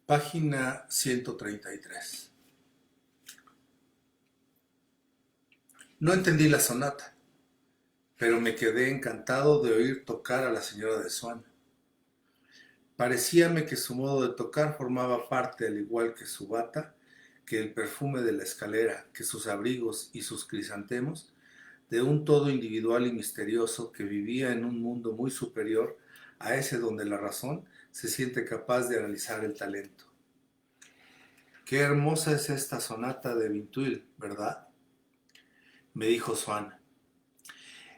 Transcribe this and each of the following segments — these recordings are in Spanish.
Página 133. No entendí la sonata, pero me quedé encantado de oír tocar a la señora de Swan. Parecíame que su modo de tocar formaba parte, al igual que su bata, que el perfume de la escalera, que sus abrigos y sus crisantemos, de un todo individual y misterioso que vivía en un mundo muy superior a ese donde la razón se siente capaz de analizar el talento. Qué hermosa es esta sonata de Vinteuil, ¿verdad?, me dijo Swann.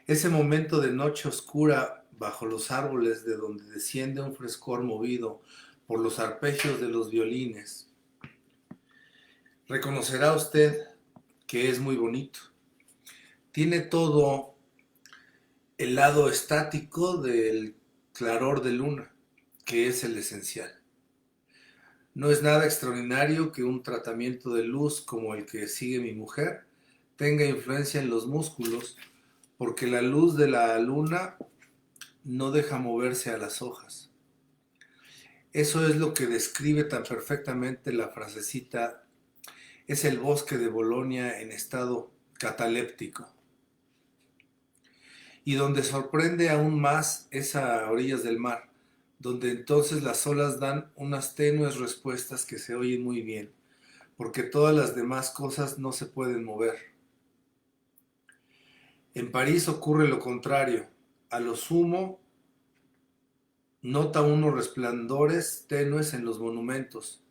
Ese momento de noche oscura bajo los árboles de donde desciende un frescor movido por los arpegios de los violines. Reconocerá usted que es muy bonito. Tiene todo el lado estático del claror de luna, que es el esencial. No es nada extraordinario que un tratamiento de luz como el que sigue mi mujer tenga influencia en los músculos, porque la luz de la luna no deja moverse a las hojas. Eso es lo que describe tan perfectamente la frasecita: es el bosque de Bolonia en estado cataléptico. Y donde sorprende aún más es a orillas del mar, donde entonces las olas dan unas tenues respuestas que se oyen muy bien, porque todas las demás cosas no se pueden mover. En París ocurre lo contrario. A lo sumo, nota unos resplandores tenues en los monumentos,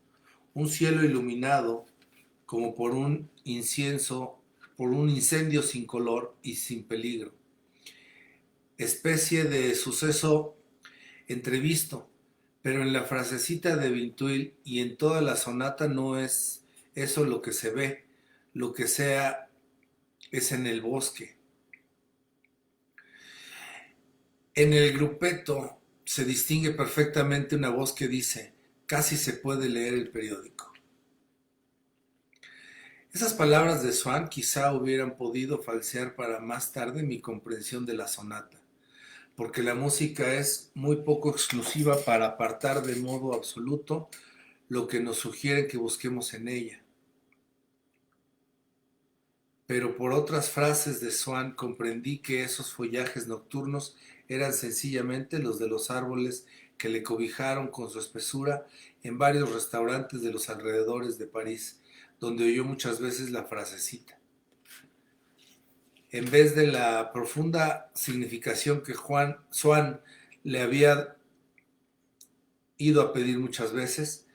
un cielo iluminado como por un incendio sin color y sin peligro, especie de suceso entrevisto, pero en la frasecita de Vinteuil y en toda la sonata no es eso lo que se ve, lo que sea es en el bosque. En el grupeto se distingue perfectamente una voz que dice: casi se puede leer el periódico. Esas palabras de Swann quizá hubieran podido falsear para más tarde mi comprensión de la sonata, porque la música es muy poco exclusiva para apartar de modo absoluto lo que nos sugieren que busquemos en ella. Pero por otras frases de Swann comprendí que esos follajes nocturnos eran sencillamente los de los árboles que le cobijaron con su espesura en varios restaurantes de los alrededores de París, donde oyó muchas veces la frasecita. En vez de la profunda significación que Swann le había ido a pedir muchas veces,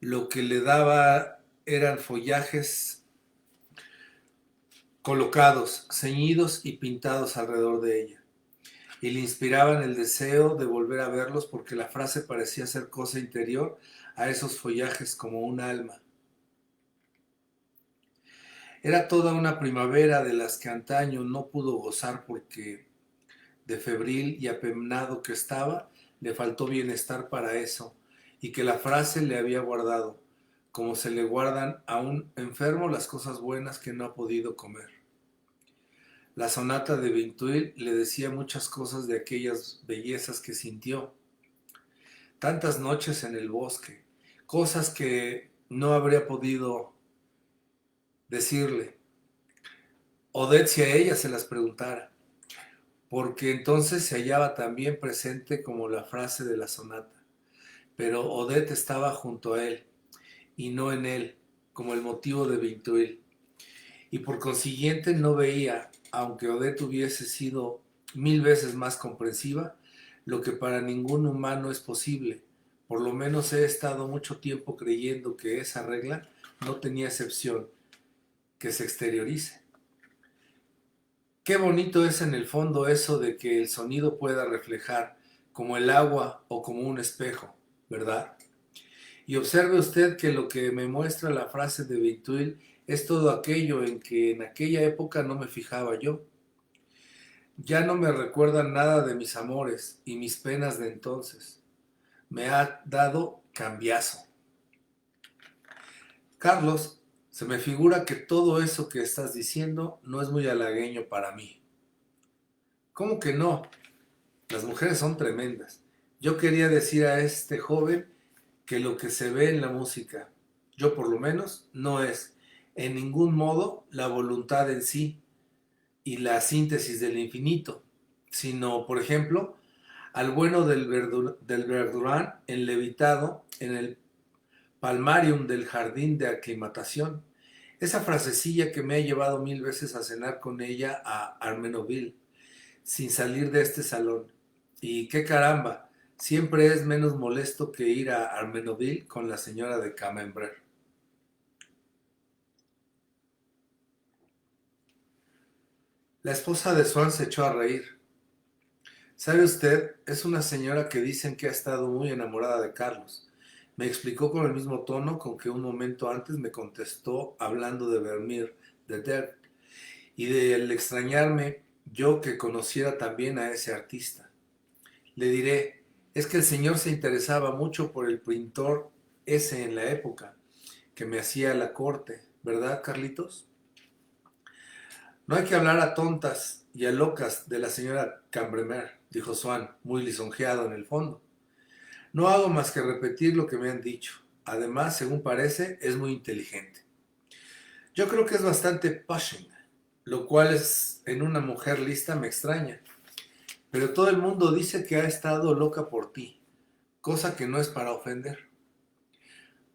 lo que le daba eran follajes colocados, ceñidos y pintados alrededor de ella, y le inspiraban el deseo de volver a verlos, porque la frase parecía ser cosa interior a esos follajes, como un alma. Era toda una primavera de las que antaño no pudo gozar, porque de febril y apenado que estaba, le faltó bienestar para eso, y que la frase le había guardado, como se le guardan a un enfermo las cosas buenas que no ha podido comer. La sonata de Vinteuil le decía muchas cosas de aquellas bellezas que sintió, tantas noches en el bosque, cosas que no habría podido decirle Odette si a ella se las preguntara, porque entonces se hallaba tan bien presente como la frase de la sonata. Pero Odette estaba junto a él, y no en él, como el motivo de Vinteuil, y por consiguiente no veía, aunque Odette hubiese sido 1000 veces más comprensiva, lo que para ningún humano es posible. Por lo menos he estado mucho tiempo creyendo que esa regla no tenía excepción, que se exteriorice. Qué bonito es en el fondo eso de que el sonido pueda reflejar, como el agua o como un espejo, ¿verdad? Y observe usted que lo que me muestra la frase de Vinteuil es todo aquello en que en aquella época no me fijaba yo. Ya no me recuerdan nada de mis amores y mis penas de entonces. Me ha dado cambiazo. Carlos, se me figura que todo eso que estás diciendo no es muy halagueño para mí. ¿Cómo que no? Las mujeres son tremendas. Yo quería decir a este joven que lo que se ve en la música, yo por lo menos, no es en ningún modo la voluntad en sí y la síntesis del infinito, sino, por ejemplo, al bueno del Verdurán enlevitado en el palmarium del jardín de aclimatación. Esa frasecilla que me ha llevado 1000 veces a cenar con ella a Armenoville, sin salir de este salón. Y qué caramba, siempre es menos molesto que ir a Armenoville con la señora de Camembert. La esposa de Swann se echó a reír. ¿Sabe usted? Es una señora que dicen que ha estado muy enamorada de Carlos. Me explicó con el mismo tono con que un momento antes me contestó hablando de Vermeer, de Dert, y del extrañarme yo que conociera también a ese artista. Le diré, es que el señor se interesaba mucho por el pintor ese en la época, que me hacía la corte, ¿verdad, Carlitos? No hay que hablar a tontas y a locas de la señora Cambremer, dijo Swann, muy lisonjeado en el fondo. No hago más que repetir lo que me han dicho. Además, según parece, es muy inteligente. Yo creo que es bastante pushing, lo cual es en una mujer lista me extraña. Pero todo el mundo dice que ha estado loca por ti, cosa que no es para ofender.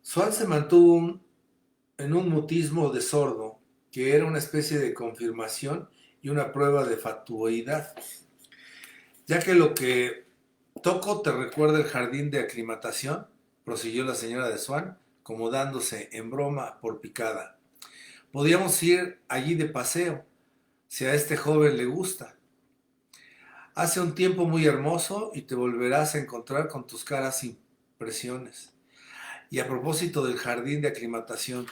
Swann se mantuvo en un mutismo de sordo, que era una especie de confirmación y una prueba de fatuidad, ya que lo que toco te recuerda el jardín de aclimatación, prosiguió la señora de Swann, como dándose en broma por picada. Podíamos ir allí de paseo, si a este joven le gusta. Hace un tiempo muy hermoso y te volverás a encontrar con tus caras impresiones. Y a propósito del jardín de aclimatación,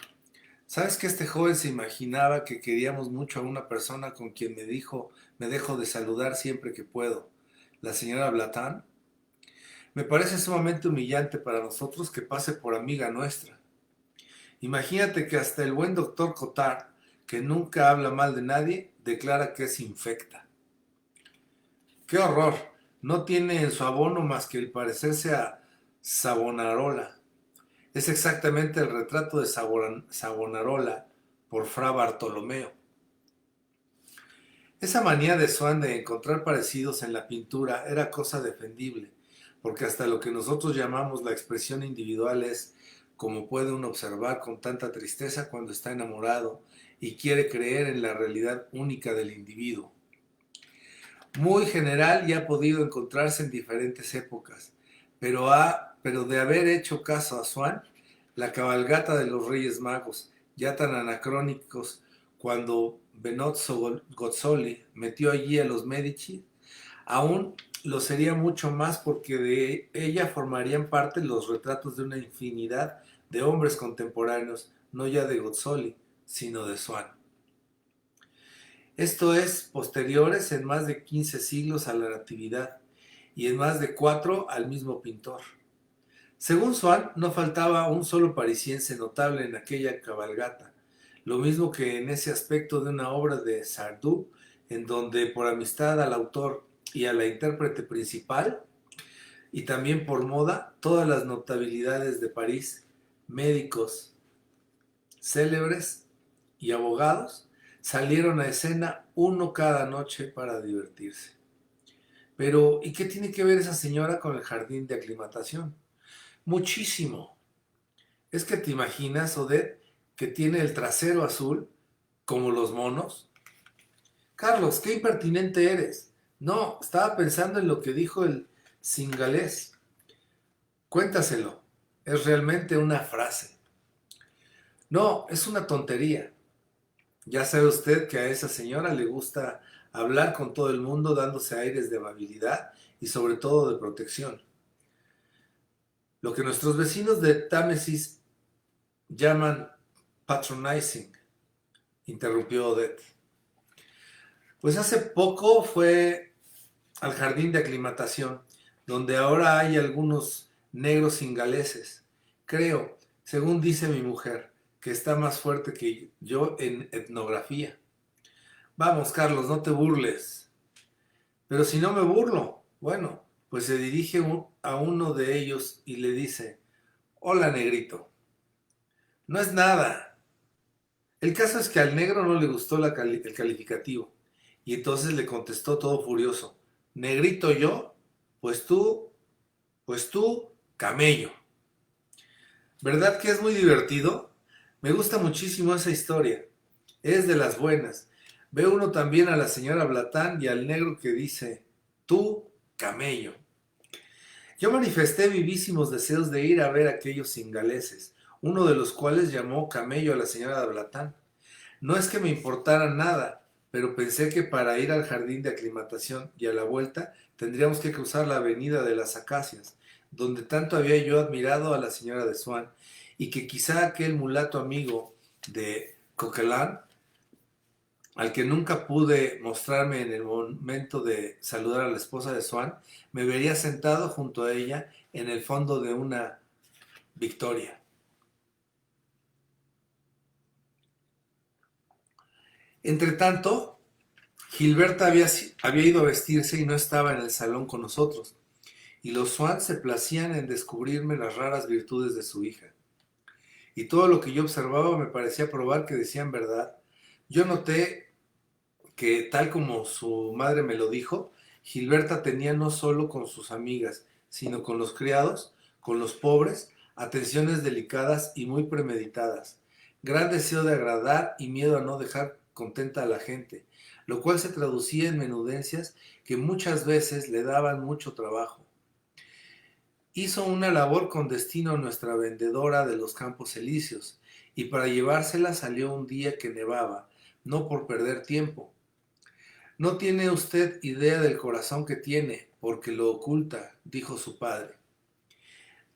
¿sabes que este joven se imaginaba que queríamos mucho a una persona con quien me dejo de saludar siempre que puedo? La señora Blatán. Me parece sumamente humillante para nosotros que pase por amiga nuestra. Imagínate que hasta el buen doctor Cotard, que nunca habla mal de nadie, declara que es infecta. ¡Qué horror! No tiene en su abono más que el parecerse a Savonarola. Es exactamente el retrato de Savonarola por Fra Bartolomeo. Esa manía de Swann de encontrar parecidos en la pintura era cosa defendible, porque hasta lo que nosotros llamamos la expresión individual es, como puede uno observar con tanta tristeza cuando está enamorado y quiere creer en la realidad única del individuo. Muy general y ha podido encontrarse en diferentes épocas, pero de haber hecho caso a Swann, la cabalgata de los Reyes Magos, ya tan anacrónicos cuando Benozzo Gozzoli metió allí a los Medici, aún lo sería mucho más porque de ella formarían parte los retratos de una infinidad de hombres contemporáneos, no ya de Gozzoli, sino de Swann. Esto es, posteriores en más de 15 siglos a la Natividad y en más de 4 al mismo pintor. Según Swann, no faltaba un solo parisiense notable en aquella cabalgata, lo mismo que en ese aspecto de una obra de Sardou, en donde por amistad al autor y a la intérprete principal, y también por moda, todas las notabilidades de París, médicos, célebres y abogados, salieron a escena uno cada noche para divertirse. Pero, ¿y qué tiene que ver esa señora con el jardín de aclimatación? Muchísimo. Es que te imaginas, Odette, que tiene el trasero azul, como los monos. Carlos, qué impertinente eres. No, estaba pensando en lo que dijo el singalés. Cuéntaselo. Es realmente una frase. No, es una tontería. Ya sabe usted que a esa señora le gusta hablar con todo el mundo dándose aires de amabilidad y sobre todo de protección. Lo que nuestros vecinos de Támesis llaman patronizing, interrumpió Odette. Pues hace poco fue al jardín de aclimatación, donde ahora hay algunos negros ingaleses. Creo, según dice mi mujer, que está más fuerte que yo en etnografía. Vamos, Carlos, no te burles. Pero si no me burlo, bueno, pues se dirige a uno de ellos y le dice, Hola, negrito. No es nada. El caso es que al negro no le gustó el calificativo y entonces le contestó todo furioso. Negrito yo, pues tú, pues tú, camello. ¿Verdad que es muy divertido? Me gusta muchísimo esa historia. Es de las buenas. Ve uno también a la señora Blatán y al negro que dice, tú, camello. Yo manifesté vivísimos deseos de ir a ver a aquellos cingaleses, uno de los cuales llamó camello a la señora Blatán. No es que me importara nada, pero pensé que para ir al jardín de aclimatación y a la vuelta tendríamos que cruzar la avenida de las Acacias, donde tanto había yo admirado a la señora de Swan, y que quizá aquel mulato amigo de Coquelin, al que nunca pude mostrarme en el momento de saludar a la esposa de Swan, me vería sentado junto a ella en el fondo de una victoria. Entre tanto, Gilberta había ido a vestirse y no estaba en el salón con nosotros, y los Swan se placían en descubrirme las raras virtudes de su hija. Y todo lo que yo observaba me parecía probar que decían verdad. Yo noté que, tal como su madre me lo dijo, Gilberta tenía no solo con sus amigas, sino con los criados, con los pobres, atenciones delicadas y muy premeditadas, gran deseo de agradar y miedo a no dejar contenta a la gente, lo cual se traducía en menudencias que muchas veces le daban mucho trabajo. Hizo una labor con destino a nuestra vendedora de los Campos Elíseos, y para llevársela salió un día que nevaba, no por perder tiempo. No tiene usted idea del corazón que tiene, porque lo oculta, dijo su padre.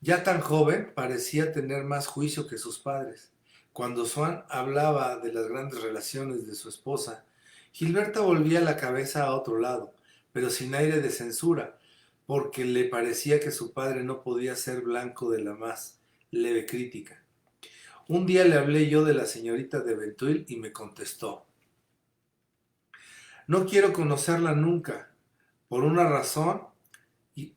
Ya tan joven, parecía tener más juicio que sus padres. Cuando Swan hablaba de las grandes relaciones de su esposa, Gilberta volvía la cabeza a otro lado, pero sin aire de censura, porque le parecía que su padre no podía ser blanco de la más leve crítica. Un día le hablé yo de la señorita de Venteuil y me contestó: no quiero conocerla nunca, por una razón, y,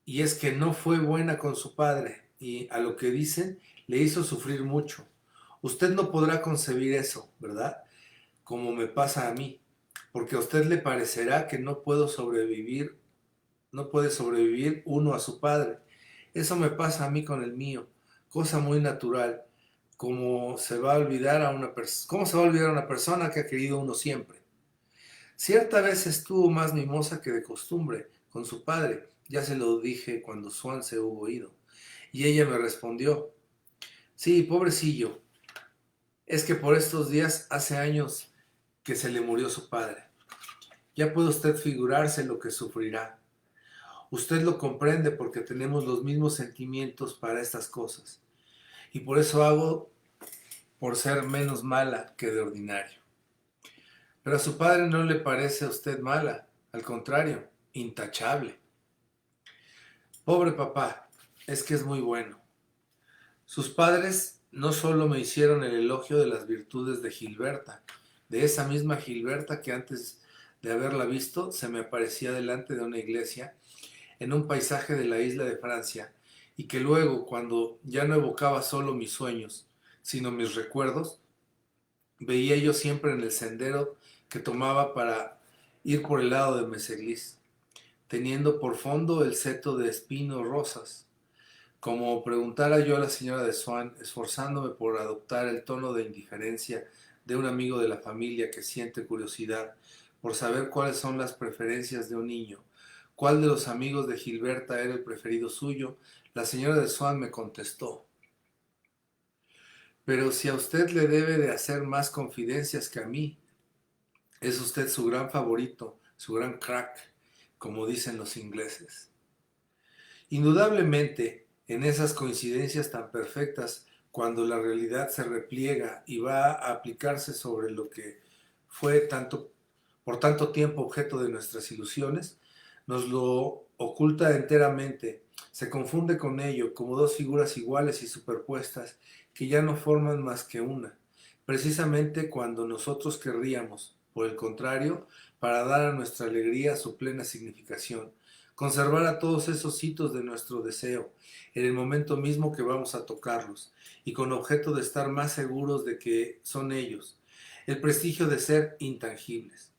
y es que no fue buena con su padre, y a lo que dicen, le hizo sufrir mucho. Usted no podrá concebir eso, ¿verdad? Como me pasa a mí, porque a usted le parecerá que no puede sobrevivir uno a su padre. Eso me pasa a mí con el mío, cosa muy natural. ¿Cómo se va a olvidar a una persona que ha querido uno siempre? Cierta vez estuvo más mimosa que de costumbre con su padre, ya se lo dije cuando Swan se hubo ido, y ella me respondió: sí, pobrecillo, es que por estos días hace años que se le murió su padre. Ya puede usted figurarse lo que sufrirá. Usted lo comprende porque tenemos los mismos sentimientos para estas cosas, y por eso hago por ser menos mala que de ordinario. Pero a su padre no le parece a usted mala, al contrario, intachable. Pobre papá, es que es muy bueno. Sus padres no solo me hicieron el elogio de las virtudes de Gilberta, de esa misma Gilberta que antes de haberla visto se me aparecía delante de una iglesia en un paisaje de la isla de Francia, y que luego, cuando ya no evocaba solo mis sueños, sino mis recuerdos, veía yo siempre en el sendero que tomaba para ir por el lado de Meseglis, teniendo por fondo el seto de espinos rosas, como preguntara yo a la señora de Swan, esforzándome por adoptar el tono de indiferencia de un amigo de la familia que siente curiosidad por saber cuáles son las preferencias de un niño, cuál de los amigos de Gilberta era el preferido suyo. La señora de Swan me contestó: pero si a usted le debe de hacer más confidencias que a mí, es usted su gran favorito, su gran crack, como dicen los ingleses. Indudablemente, en esas coincidencias tan perfectas, cuando la realidad se repliega y va a aplicarse sobre lo que fue por tanto tiempo objeto de nuestras ilusiones, nos lo oculta enteramente, se confunde con ello como dos figuras iguales y superpuestas que ya no forman más que una, precisamente cuando nosotros querríamos, por el contrario, para dar a nuestra alegría su plena significación, conservar a todos esos hitos de nuestro deseo, en el momento mismo que vamos a tocarlos, y con objeto de estar más seguros de que son ellos, el prestigio de ser intangibles.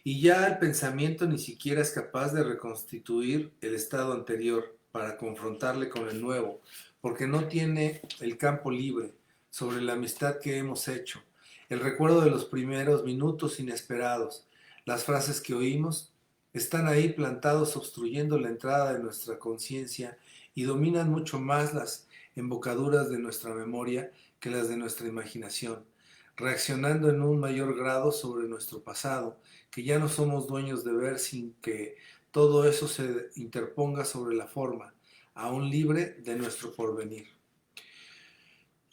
Y ya el pensamiento ni siquiera es capaz de reconstituir el estado anterior para confrontarle con el nuevo, porque no tiene el campo libre sobre la amistad que hemos hecho, el recuerdo de los primeros minutos inesperados, las frases que oímos, están ahí plantados obstruyendo la entrada de nuestra conciencia y dominan mucho más las embocaduras de nuestra memoria que las de nuestra imaginación, reaccionando en un mayor grado sobre nuestro pasado, que ya no somos dueños de ver sin que todo eso se interponga sobre la forma, aún libre de nuestro porvenir.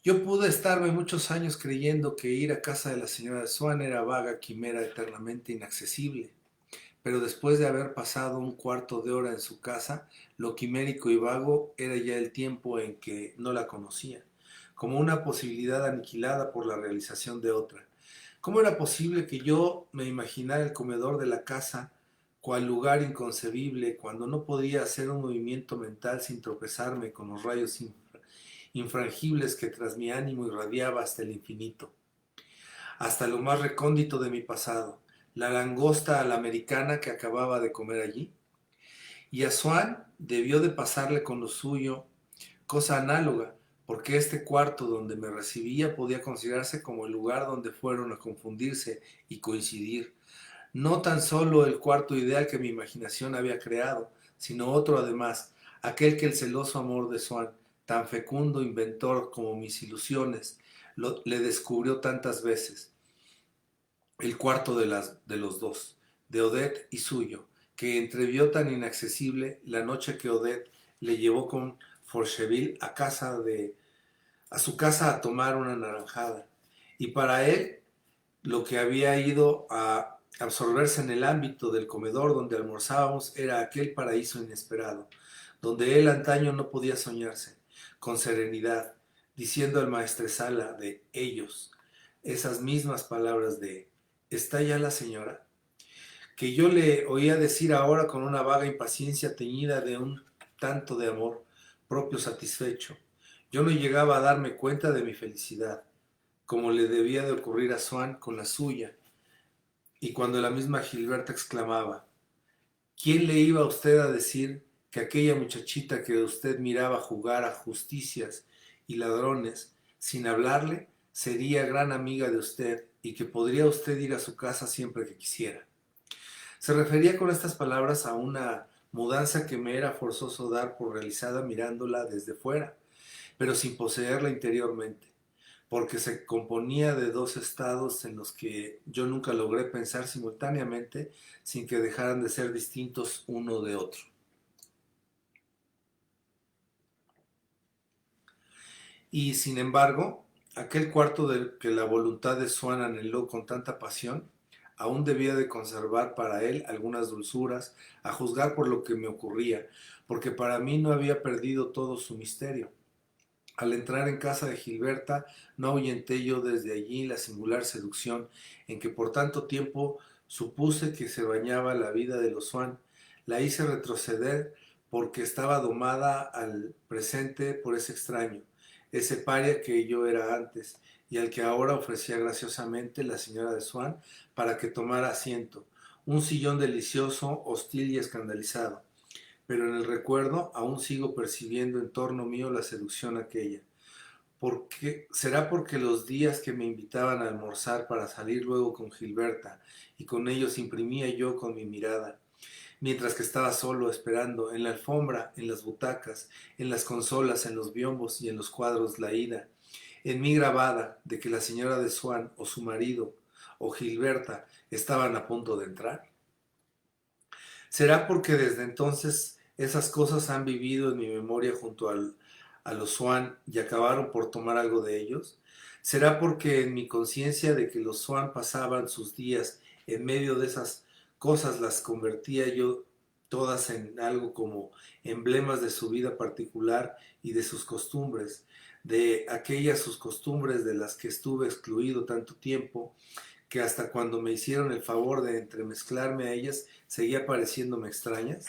Yo pude estarme muchos años creyendo que ir a casa de la señora Swan era vaga quimera eternamente inaccesible, pero después de haber pasado un cuarto de hora en su casa, lo quimérico y vago era ya el tiempo en que no la conocía, como una posibilidad aniquilada por la realización de otra. ¿Cómo era posible que yo me imaginara el comedor de la casa cual lugar inconcebible cuando no podía hacer un movimiento mental sin tropezarme con los rayos infrangibles que tras mi ánimo irradiaba hasta el infinito, hasta lo más recóndito de mi pasado, la langosta a la americana que acababa de comer allí? Y a Swan debió de pasarle con lo suyo cosa análoga, porque este cuarto donde me recibía podía considerarse como el lugar donde fueron a confundirse y coincidir, no tan solo el cuarto ideal que mi imaginación había creado, sino otro además, aquel que el celoso amor de Swan, tan fecundo inventor como mis ilusiones, le descubrió tantas veces, el cuarto de los dos, de Odette y suyo, que entrevió tan inaccesible la noche que Odette le llevó con Forcheville a su casa a tomar una naranjada. Y para él, lo que había ido a absorberse en el ámbito del comedor donde almorzábamos era aquel paraíso inesperado, donde él antaño no podía soñarse, con serenidad, diciendo al maestresala de ellos esas mismas palabras de ¿está ya la señora?, que yo le oía decir ahora con una vaga impaciencia teñida de un tanto de amor propio satisfecho. Yo no llegaba a darme cuenta de mi felicidad, como le debía de ocurrir a Swan con la suya, y cuando la misma Gilberta exclamaba, ¿quién le iba a usted a decir que aquella muchachita que usted miraba jugar a justicias y ladrones sin hablarle sería gran amiga de usted y que podría usted ir a su casa siempre que quisiera? Se refería con estas palabras a una mudanza que me era forzoso dar por realizada mirándola desde fuera, pero sin poseerla interiormente, porque se componía de dos estados en los que yo nunca logré pensar simultáneamente sin que dejaran de ser distintos uno de otro. Y sin embargo, aquel cuarto del que la voluntad de Swan anheló con tanta pasión, aún debía de conservar para él algunas dulzuras, a juzgar por lo que me ocurría, porque para mí no había perdido todo su misterio. Al entrar en casa de Gilberta, no ahuyenté yo desde allí la singular seducción en que por tanto tiempo supuse que se bañaba la vida de los Swan. La hice retroceder porque estaba domada al presente por ese extraño, ese paria que yo era antes, y al que ahora ofrecía graciosamente la señora de Swan para que tomara asiento, un sillón delicioso, hostil y escandalizado, pero en el recuerdo aún sigo percibiendo en torno mío la seducción aquella. ¿Será porque los días que me invitaban a almorzar para salir luego con Gilberta y con ellos imprimía yo con mi mirada, mientras que estaba solo esperando, en la alfombra, en las butacas, en las consolas, en los biombos y en los cuadros la ida, en mí grabada de que la señora de Swan o su marido o Gilberta estaban a punto de entrar? ¿Será porque desde entonces esas cosas han vivido en mi memoria a los Swan y acabaron por tomar algo de ellos? ¿Será porque en mi conciencia de que los Swan pasaban sus días en medio de esas cosas las convertía yo todas en algo como emblemas de su vida particular y de sus costumbres, de aquellas sus costumbres de las que estuve excluido tanto tiempo, que hasta cuando me hicieron el favor de entremezclarme a ellas seguía pareciéndome extrañas?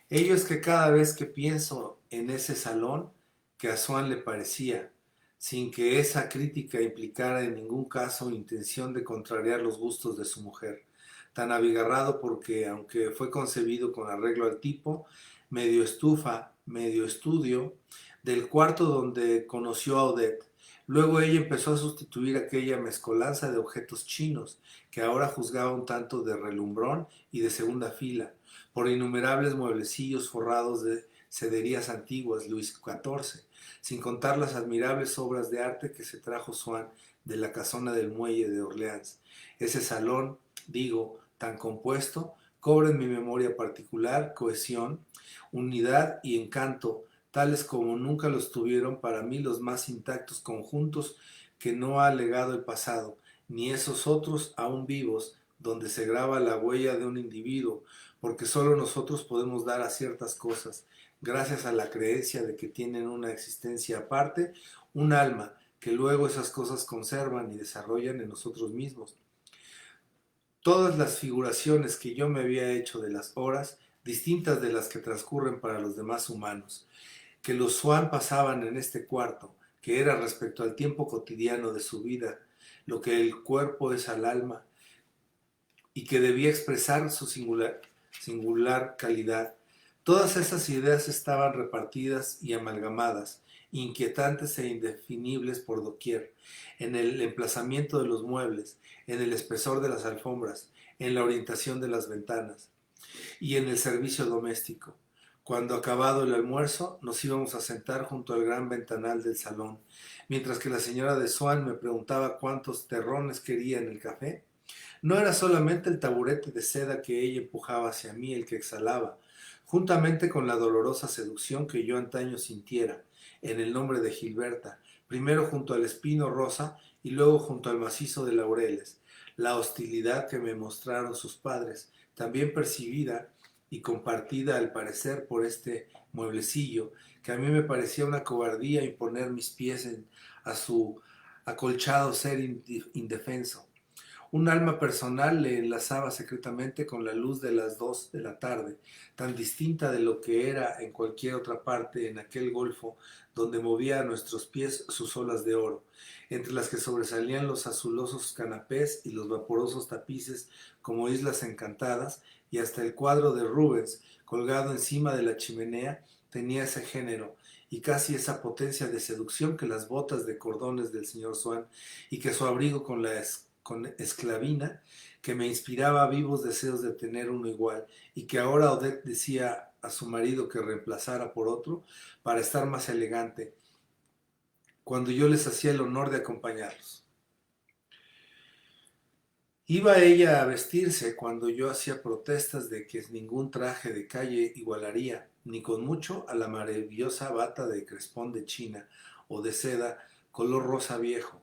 Ello es que cada vez que pienso en ese salón, que a Swann le parecía, sin que esa crítica implicara en ningún caso intención de contrariar los gustos de su mujer, tan abigarrado porque, aunque fue concebido con arreglo al tipo, medio estufa, medio estudio, del cuarto donde conoció a Odette. Luego ella empezó a sustituir aquella mezcolanza de objetos chinos, que ahora juzgaba un tanto de relumbrón y de segunda fila, por innumerables mueblecillos forrados de sederías antiguas, Luis XIV, sin contar las admirables obras de arte que se trajo Swann de la casona del muelle de Orleans. Ese salón, digo, tan compuesto, cobra en mi memoria particular cohesión, unidad y encanto, tales como nunca los tuvieron para mí los más intactos conjuntos que no ha legado el pasado, ni esos otros aún vivos, donde se graba la huella de un individuo, porque solo nosotros podemos dar a ciertas cosas, gracias a la creencia de que tienen una existencia aparte, un alma, que luego esas cosas conservan y desarrollan en nosotros mismos. Todas las figuraciones que yo me había hecho de las horas, distintas de las que transcurren para los demás humanos, que los Swann pasaban en este cuarto, que era respecto al tiempo cotidiano de su vida, lo que el cuerpo es al alma, y que debía expresar su singular calidad. Todas esas ideas estaban repartidas y amalgamadas, inquietantes e indefinibles por doquier, en el emplazamiento de los muebles, en el espesor de las alfombras, en la orientación de las ventanas y en el servicio doméstico. Cuando acabado el almuerzo, nos íbamos a sentar junto al gran ventanal del salón, mientras que la señora de Swann me preguntaba cuántos terrones quería en el café. No era solamente el taburete de seda que ella empujaba hacia mí el que exhalaba, juntamente con la dolorosa seducción que yo antaño sintiera, en el nombre de Gilberta, primero junto al espino rosa y luego junto al macizo de laureles, la hostilidad que me mostraron sus padres, también percibida y compartida al parecer por este mueblecillo, que a mí me parecía una cobardía imponer mis pies a su acolchado ser indefenso. Un alma personal le enlazaba secretamente con la luz de las 2 de la tarde, tan distinta de lo que era en cualquier otra parte en aquel golfo donde movía a nuestros pies sus olas de oro, entre las que sobresalían los azulosos canapés y los vaporosos tapices como islas encantadas, y hasta el cuadro de Rubens, colgado encima de la chimenea, tenía ese género y casi esa potencia de seducción que las botas de cordones del señor Swann y que su abrigo con esclavina, que me inspiraba vivos deseos de tener uno igual, y que ahora Odette decía a su marido que reemplazara por otro para estar más elegante, cuando yo les hacía el honor de acompañarlos. Iba ella a vestirse cuando yo hacía protestas de que ningún traje de calle igualaría, ni con mucho, a la maravillosa bata de crespón de China o de seda color rosa viejo,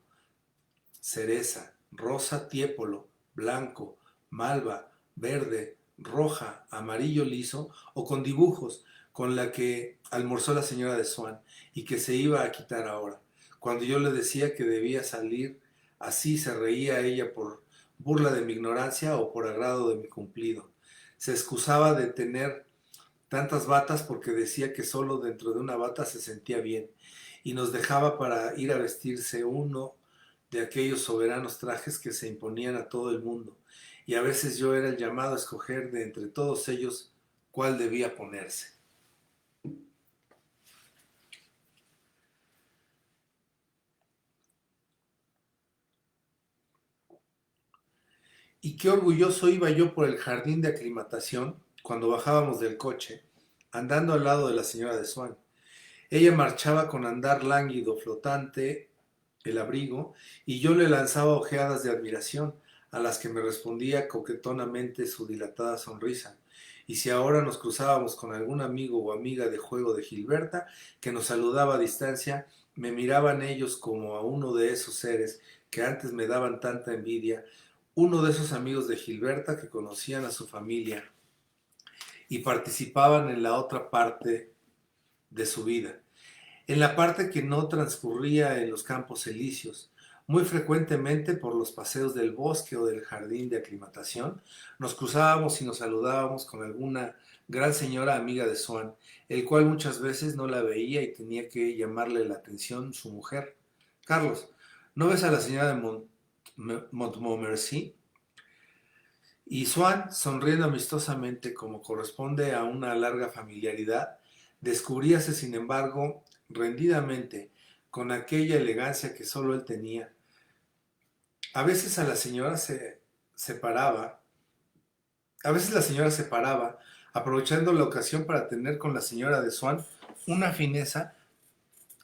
cereza, rosa tiepolo, blanco, malva, verde, roja, amarillo liso o con dibujos, con la que almorzó la señora de Swann y que se iba a quitar ahora. Cuando yo le decía que debía salir así, se reía ella por burla de mi ignorancia o por agrado de mi cumplido. Se excusaba de tener tantas batas porque decía que solo dentro de una bata se sentía bien, y nos dejaba para ir a vestirse uno de aquellos soberanos trajes que se imponían a todo el mundo, y a veces yo era el llamado a escoger de entre todos ellos cuál debía ponerse. Y qué orgulloso iba yo por el jardín de aclimatación cuando bajábamos del coche, andando al lado de la señora de Swann. Ella marchaba con andar lánguido, flotante, el abrigo, y yo le lanzaba ojeadas de admiración, a las que me respondía coquetonamente su dilatada sonrisa. Y si ahora nos cruzábamos con algún amigo o amiga de juego de Gilberta, que nos saludaba a distancia, me miraban ellos como a uno de esos seres que antes me daban tanta envidia, uno de esos amigos de Gilberta que conocían a su familia y participaban en la otra parte de su vida, en la parte que no transcurría en los campos elíseos. Muy frecuentemente por los paseos del bosque o del jardín de aclimatación, nos cruzábamos y nos saludábamos con alguna gran señora amiga de Swann, el cual muchas veces no la veía y tenía que llamarle la atención su mujer. Carlos, ¿no ves a la señora de Montmorency? Y Swann, sonriendo amistosamente como corresponde a una larga familiaridad, descubríase sin embargo rendidamente, con aquella elegancia que sólo él tenía. A veces a la señora se separaba, a veces la señora se paraba, aprovechando la ocasión para tener con la señora de Swann una fineza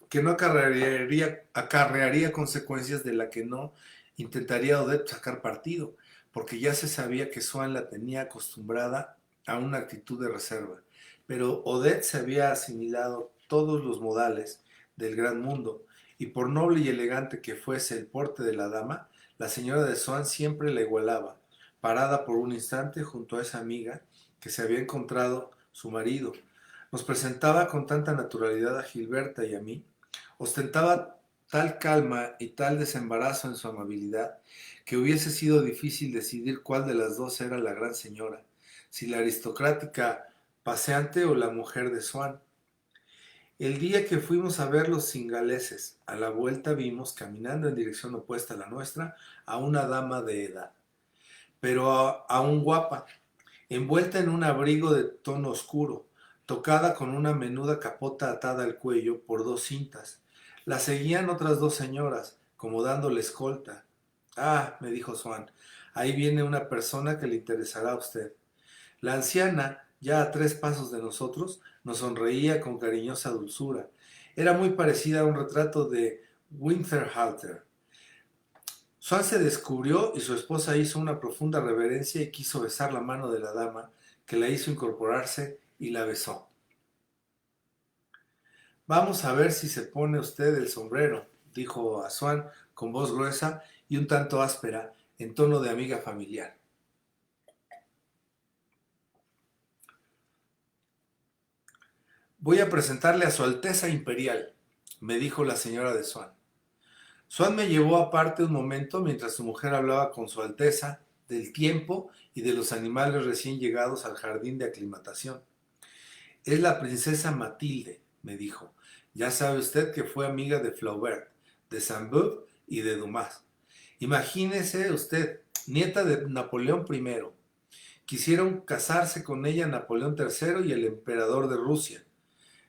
que no acarrearía consecuencias de la que no intentaría Odette sacar partido, porque ya se sabía que Swann la tenía acostumbrada a una actitud de reserva. Pero Odette se había asimilado todos los modales del gran mundo, y por noble y elegante que fuese el porte de la dama, la señora de Swann siempre la igualaba, parada por un instante junto a esa amiga que se había encontrado su marido. Nos presentaba con tanta naturalidad a Gilberta y a mí, ostentaba tal calma y tal desembarazo en su amabilidad, que hubiese sido difícil decidir cuál de las dos era la gran señora, si la aristocrática paseante o la mujer de Swann. El día que fuimos a ver los cingaleses, a la vuelta vimos, caminando en dirección opuesta a la nuestra, a una dama de edad, pero aún guapa, envuelta en un abrigo de tono oscuro, tocada con una menuda capota atada al cuello por dos cintas. La seguían otras dos señoras, como dándole escolta. Ah, me dijo Swann, ahí viene una persona que le interesará a usted. La anciana, ya a 3 pasos de nosotros, nos sonreía con cariñosa dulzura. Era muy parecida a un retrato de Winterhalter. Swann se descubrió y su esposa hizo una profunda reverencia y quiso besar la mano de la dama, que la hizo incorporarse y la besó. Vamos a ver si se pone usted el sombrero, dijo a Swann con voz gruesa y un tanto áspera, en tono de amiga familiar. Voy a presentarle a su Alteza Imperial, me dijo la señora de Swann. Swann me llevó aparte un momento mientras su mujer hablaba con su Alteza del tiempo y de los animales recién llegados al jardín de aclimatación. Es la princesa Matilde, me dijo. Ya sabe usted que fue amiga de Flaubert, de Saint-Beuve y de Dumas. Imagínese usted, nieta de Napoleón I. Quisieron casarse con ella Napoleón III y el emperador de Rusia.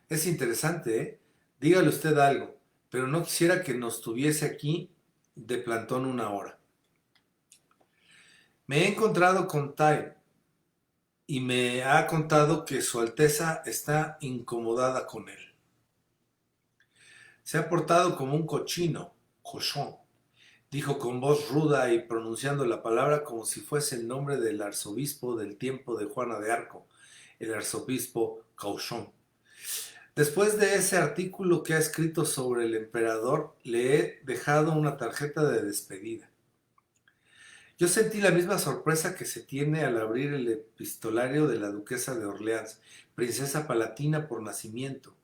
Es interesante, ¿eh? Dígale usted algo, pero no quisiera que nos tuviese aquí de plantón una hora. Me he encontrado con Time y me ha contado que Su Alteza está incomodada con él. Se ha portado como un cochino, cochon, dijo con voz ruda y pronunciando la palabra como si fuese el nombre del arzobispo del tiempo de Juana de Arco, el arzobispo Cauchon. Después de ese artículo que ha escrito sobre el emperador, le he dejado una tarjeta de despedida. Yo sentí la misma sorpresa que se tiene al abrir el epistolario de la duquesa de Orleans, princesa palatina por nacimiento.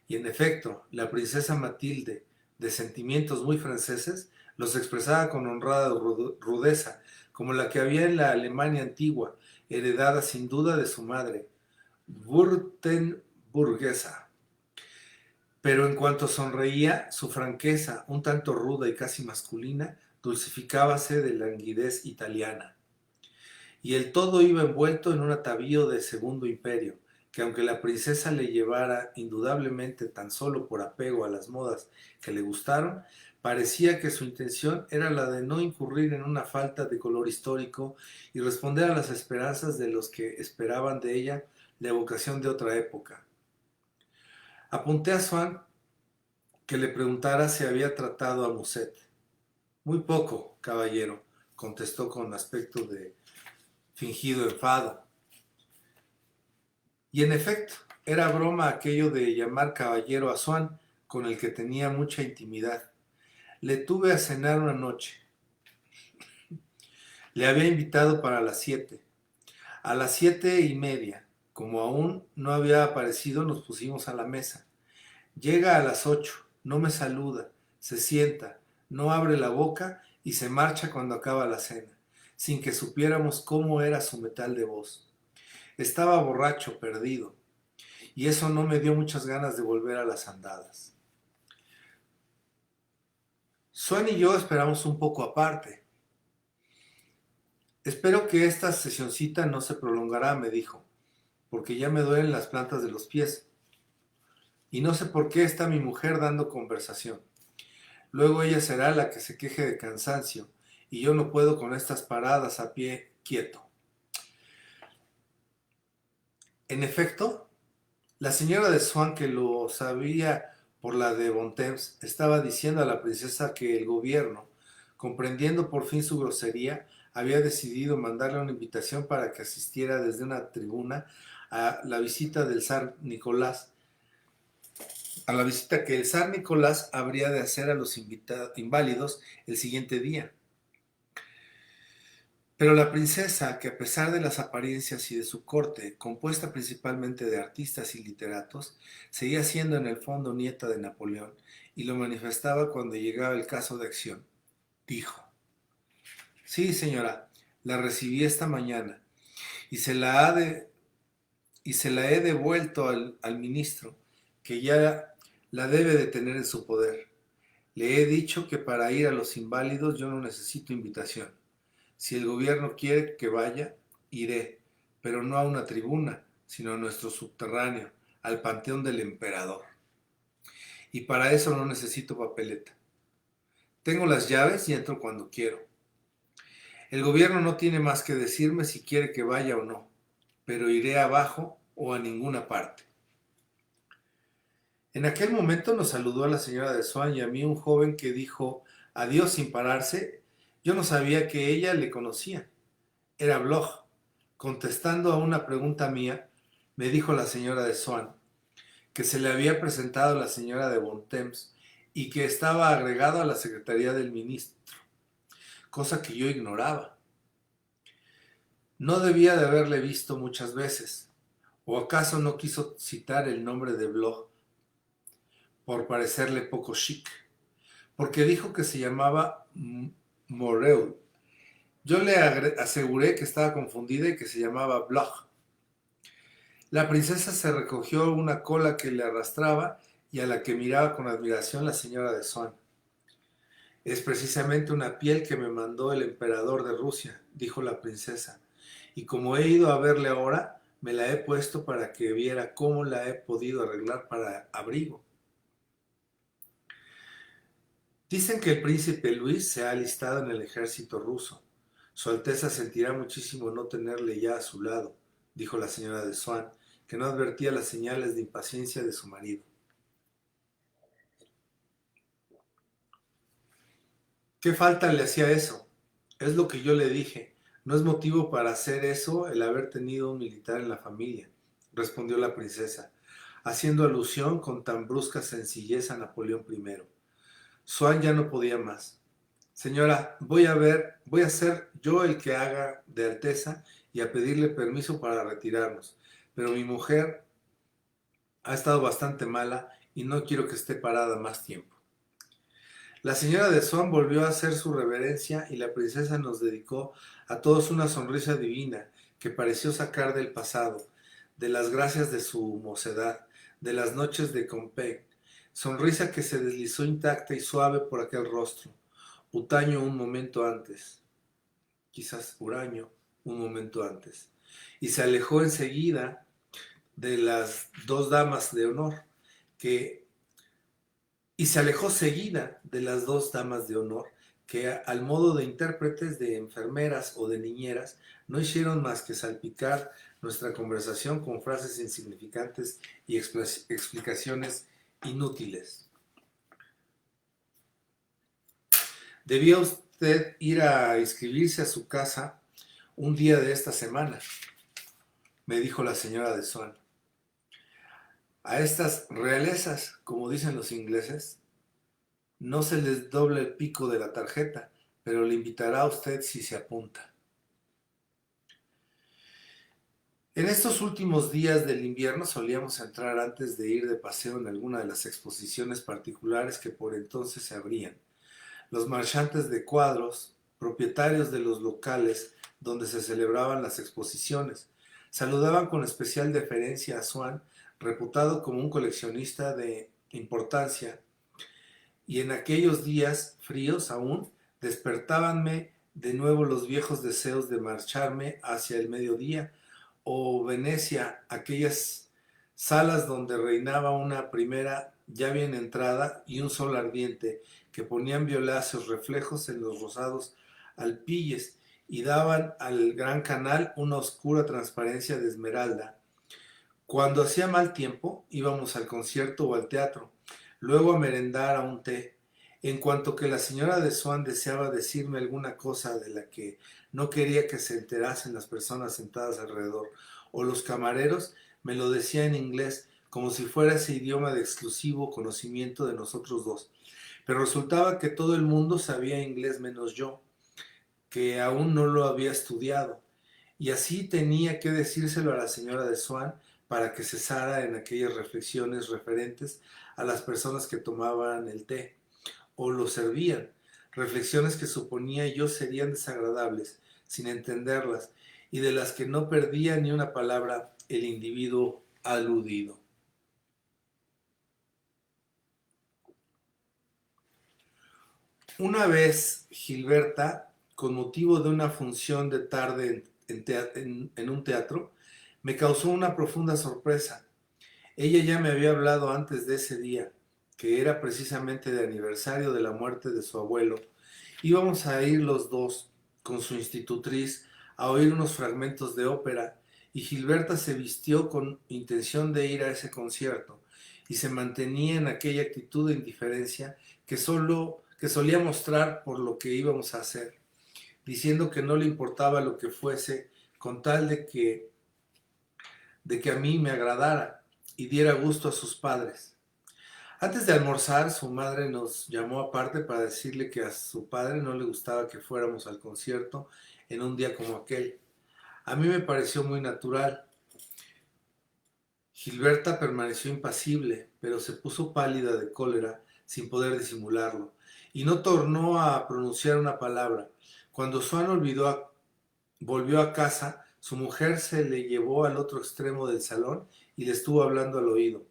Y en efecto, la princesa Matilde, de sentimientos muy franceses, los expresaba con honrada rudeza, como la que había en la Alemania antigua, heredada sin duda de su madre, Württemburguesa. Pero en cuanto sonreía, su franqueza, un tanto ruda y casi masculina, dulcificábase de languidez italiana. Y el todo iba envuelto en un atavío de segundo imperio, que aunque la princesa le llevara indudablemente tan solo por apego a las modas que le gustaron, parecía que su intención era la de no incurrir en una falta de color histórico y responder a las esperanzas de los que esperaban de ella la evocación de otra época. Apunté a Swann que le preguntara si había tratado a Musset. Muy poco, caballero, contestó con aspecto de fingido enfado. Y en efecto, era broma aquello de llamar caballero a Swann, con el que tenía mucha intimidad. Le tuve a cenar una noche. Le había invitado para las 7. A las 7:30, como aún no había aparecido, nos pusimos a la mesa. Llega a las 8, no me saluda, se sienta, no abre la boca y se marcha cuando acaba la cena, sin que supiéramos cómo era su metal de voz. Estaba borracho, perdido, y eso no me dio muchas ganas de volver a las andadas. Swan y yo esperamos un poco aparte. Espero que esta sesioncita no se prolongará, me dijo, porque ya me duelen las plantas de los pies. Y no sé por qué está mi mujer dando conversación. Luego ella será la que se queje de cansancio, y yo no puedo con estas paradas a pie quieto. En efecto, la señora de Swan, que lo sabía por la de Bontemps, estaba diciendo a la princesa que el gobierno, comprendiendo por fin su grosería, había decidido mandarle una invitación para que asistiera desde una tribuna a la visita del zar Nicolás, a la visita que el zar Nicolás habría de hacer a los inválidos el siguiente día. Pero la princesa, que a pesar de las apariencias y de su corte, compuesta principalmente de artistas y literatos, seguía siendo en el fondo nieta de Napoleón, y lo manifestaba cuando llegaba el caso de acción. Dijo: sí, señora, la recibí esta mañana, y se la he devuelto al ministro, que ya la debe de tener en su poder. Le he dicho que para ir a los inválidos yo no necesito invitación. Si el gobierno quiere que vaya, iré, pero no a una tribuna, sino a nuestro subterráneo, al panteón del emperador. Y para eso no necesito papeleta. Tengo las llaves y entro cuando quiero. El gobierno no tiene más que decirme si quiere que vaya o no, pero iré abajo o a ninguna parte. En aquel momento nos saludó a la señora de Swan y a mí un joven que dijo adiós sin pararse. Yo no sabía que ella le conocía. Era Bloch. Contestando a una pregunta mía, me dijo la señora de Swan que se le había presentado a la señora de Bontemps y que estaba agregado a la secretaría del ministro, cosa que yo ignoraba. No debía de haberle visto muchas veces, o acaso no quiso citar el nombre de Bloch por parecerle poco chic, porque dijo que se llamaba Moreau. Yo le aseguré que estaba confundida y que se llamaba Bloch. La princesa se recogió una cola que le arrastraba y a la que miraba con admiración la señora de Swan. Es precisamente una piel que me mandó el emperador de Rusia, dijo la princesa, y como he ido a verle ahora, me la he puesto para que viera cómo la he podido arreglar para abrigo. Dicen que el príncipe Luis se ha alistado en el ejército ruso. Su Alteza sentirá muchísimo no tenerle ya a su lado, dijo la señora de Swan, que no advertía las señales de impaciencia de su marido. ¿Qué falta le hacía eso? Es lo que yo le dije. No es motivo para hacer eso el haber tenido un militar en la familia, respondió la princesa, haciendo alusión con tan brusca sencillez a Napoleón I. Swan ya no podía más. Señora, voy a ser yo el que haga de Alteza y a pedirle permiso para retirarnos. Pero mi mujer ha estado bastante mala y no quiero que esté parada más tiempo. La señora de Swan volvió a hacer su reverencia y la princesa nos dedicó a todos una sonrisa divina que pareció sacar del pasado, de las gracias de su mocedad, de las noches de Compiègne, sonrisa que se deslizó intacta y suave por aquel rostro, hutaño un momento antes, quizás huraño un momento antes, y se alejó enseguida de las dos damas de honor y se alejó seguida de las dos damas de honor que, al modo de intérpretes, de enfermeras o de niñeras, no hicieron más que salpicar nuestra conversación con frases insignificantes y explicaciones inútiles. Debía usted ir a inscribirse a su casa un día de esta semana, me dijo la señora de Swan. A estas realezas, como dicen los ingleses, no se les dobla el pico de la tarjeta, pero le invitará a usted si se apunta. En estos últimos días del invierno solíamos entrar antes de ir de paseo en alguna de las exposiciones particulares que por entonces se abrían. Los marchantes de cuadros, propietarios de los locales donde se celebraban las exposiciones, Saludaban con especial deferencia a Swann, reputado como un coleccionista de importancia, y en aquellos días fríos aún despertábanme de nuevo los viejos deseos de marcharme hacia el mediodía o Venecia, aquellas salas donde reinaba una primera ya bien entrada y un sol ardiente que ponían violáceos reflejos en los rosados alpilles y daban al gran canal una oscura transparencia de esmeralda. Cuando hacía mal tiempo, íbamos al concierto o al teatro, luego a merendar a un té. En cuanto que la señora de Swann deseaba decirme alguna cosa de la que no quería que se enterasen las personas sentadas alrededor, o los camareros, me lo decía en inglés, como si fuera ese idioma de exclusivo conocimiento de nosotros dos. Pero resultaba que todo el mundo sabía inglés menos yo, que aún no lo había estudiado, y así tenía que decírselo a la señora de Swann para que cesara en aquellas reflexiones referentes a las personas que tomaban el té o lo servían, reflexiones que suponía yo serían desagradables, sin entenderlas, y de las que no perdía ni una palabra el individuo aludido. Una vez Gilberta, con motivo de una función de tarde en un teatro, me causó una profunda sorpresa. Ella ya me había hablado antes de ese día, que era precisamente de aniversario de la muerte de su abuelo. Íbamos a ir los dos con su institutriz a oír unos fragmentos de ópera y Gilberta se vistió con intención de ir a ese concierto y se mantenía en aquella actitud de indiferencia que solía mostrar por lo que íbamos a hacer, diciendo que no le importaba lo que fuese con tal de que a mí me agradara y diera gusto a sus padres. Antes de almorzar, su madre nos llamó aparte para decirle que a su padre no le gustaba que fuéramos al concierto en un día como aquel. A mí me pareció muy natural. Gilberta permaneció impasible, pero se puso pálida de cólera sin poder disimularlo, y no tornó a pronunciar una palabra. Cuando Swann volvió a casa, su mujer se le llevó al otro extremo del salón y le estuvo hablando al oído.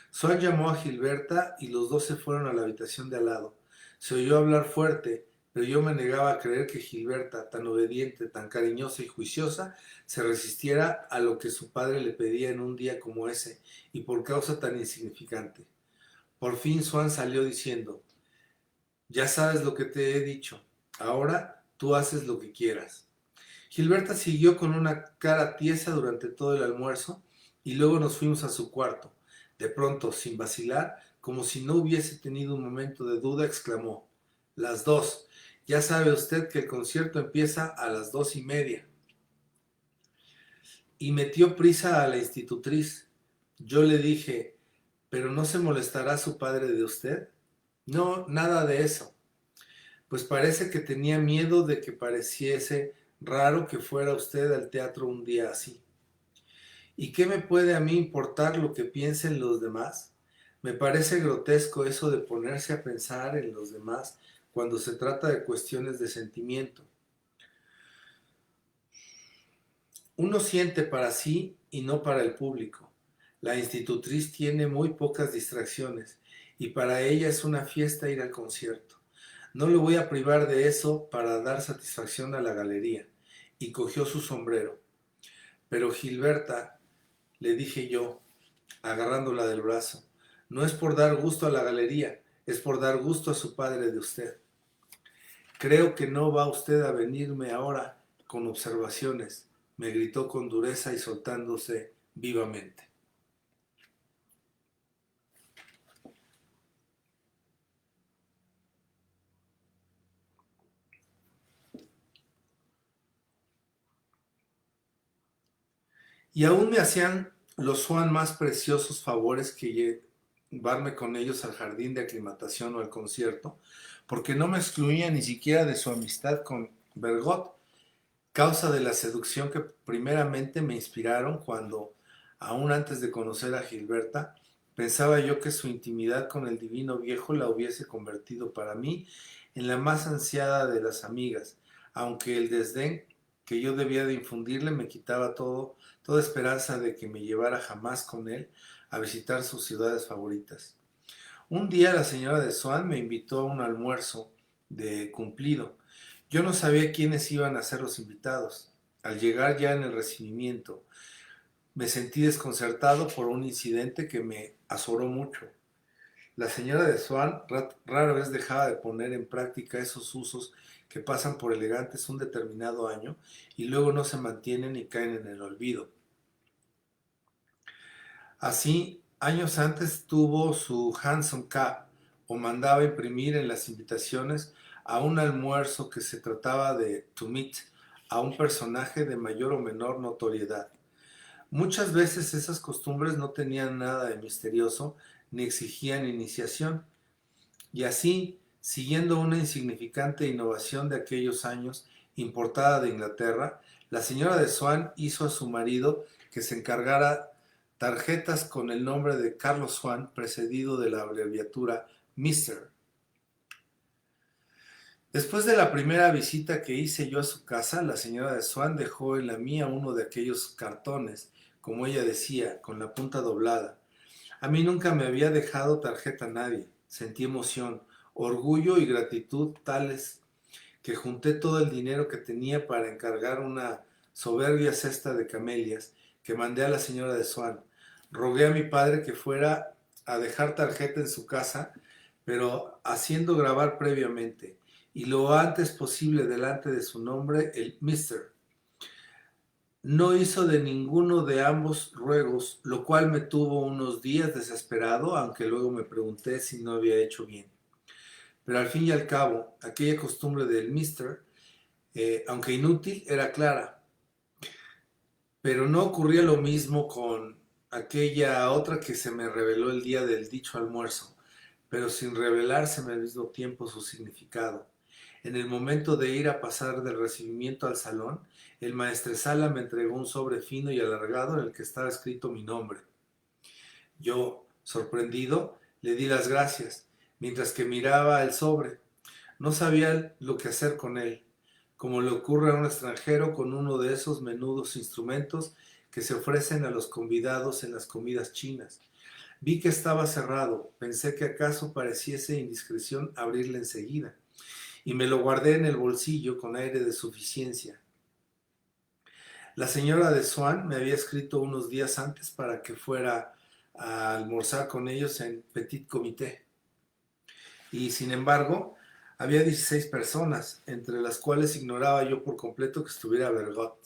Swann llamó a Gilberta y los dos se fueron a la habitación de al lado. Se oyó hablar fuerte, pero yo me negaba a creer que Gilberta, tan obediente, tan cariñosa y juiciosa, se resistiera a lo que su padre le pedía en un día como ese, y por causa tan insignificante. Por fin Swann salió diciendo: «Ya sabes lo que te he dicho. Ahora tú haces lo que quieras». Gilberta siguió con una cara tiesa durante todo el almuerzo y luego nos fuimos a su cuarto. De pronto, sin vacilar, como si no hubiese tenido un momento de duda, exclamó: «Las dos. Ya sabe usted que el concierto empieza a las 2:30». Y metió prisa a la institutriz. Yo le dije: «¿Pero no se molestará su padre de usted?». «No, nada de eso». Pues parece que tenía miedo de que pareciese raro que fuera usted al teatro un día así. ¿Y qué me puede a mí importar lo que piensen los demás? Me parece grotesco eso de ponerse a pensar en los demás cuando se trata de cuestiones de sentimiento. Uno siente para sí y no para el público. La institutriz tiene muy pocas distracciones y para ella es una fiesta ir al concierto. No le voy a privar de eso para dar satisfacción a la galería. Y cogió su sombrero. Pero Gilberta, le dije yo, agarrándola del brazo, no es por dar gusto a la galería, es por dar gusto a su padre de usted. Creo que no va usted a venirme ahora con observaciones, me gritó con dureza y soltándose vivamente. Y aún me hacían los Swann más preciosos favores que llevarme con ellos al jardín de aclimatación o al concierto, porque no me excluían ni siquiera de su amistad con Bergot, causa de la seducción que primeramente me inspiraron cuando, aún antes de conocer a Gilberta, pensaba yo que su intimidad con el divino viejo la hubiese convertido para mí en la más ansiada de las amigas, aunque el desdén que yo debía de infundirle me quitaba toda esperanza de que me llevara jamás con él a visitar sus ciudades favoritas. Un día la señora de Swan me invitó a un almuerzo de cumplido. Yo no sabía quiénes iban a ser los invitados. Al llegar ya en el recibimiento, me sentí desconcertado por un incidente que me azoró mucho. La señora de Swan rara vez dejaba de poner en práctica esos usos que pasan por elegantes un determinado año y luego no se mantienen y caen en el olvido. Así, años antes tuvo su handsome cap o mandaba imprimir en las invitaciones a un almuerzo que se trataba de to meet a un personaje de mayor o menor notoriedad. Muchas veces esas costumbres no tenían nada de misterioso ni exigían iniciación. Y así, siguiendo una insignificante innovación de aquellos años importada de Inglaterra, la señora de Swan hizo a su marido que se encargara tarjetas con el nombre de Carlos Swan precedido de la abreviatura Mr. Después de la primera visita que hice yo a su casa, la señora de Swan dejó en la mía uno de aquellos cartones, como ella decía, con la punta doblada. A mí nunca me había dejado tarjeta nadie. Sentí emoción, orgullo y gratitud tales que junté todo el dinero que tenía para encargar una soberbia cesta de camelias que mandé a la señora de Swan. Rogué a mi padre que fuera a dejar tarjeta en su casa, pero haciendo grabar previamente y lo antes posible delante de su nombre el Mr. No hizo de ninguno de ambos ruegos, lo cual me tuvo unos días desesperado, aunque luego me pregunté si no había hecho bien. Pero al fin y al cabo, aquella costumbre del Mr., aunque inútil, era clara. Pero no ocurría lo mismo con aquella otra que se me reveló el día del dicho almuerzo, pero sin revelárseme al mismo tiempo su significado. En el momento de ir a pasar del recibimiento al salón, el maestresala me entregó un sobre fino y alargado en el que estaba escrito mi nombre. Yo, sorprendido, le di las gracias, mientras que miraba el sobre. No sabía lo que hacer con él, como le ocurre a un extranjero con uno de esos menudos instrumentos que se ofrecen a los convidados en las comidas chinas. Vi que estaba cerrado, pensé que acaso pareciese indiscreción abrirle enseguida, y me lo guardé en el bolsillo con aire de suficiencia. La señora de Swan me había escrito unos días antes para que fuera a almorzar con ellos en Petit Comité. Y sin embargo, había 16 personas, entre las cuales ignoraba yo por completo que estuviera Bergot.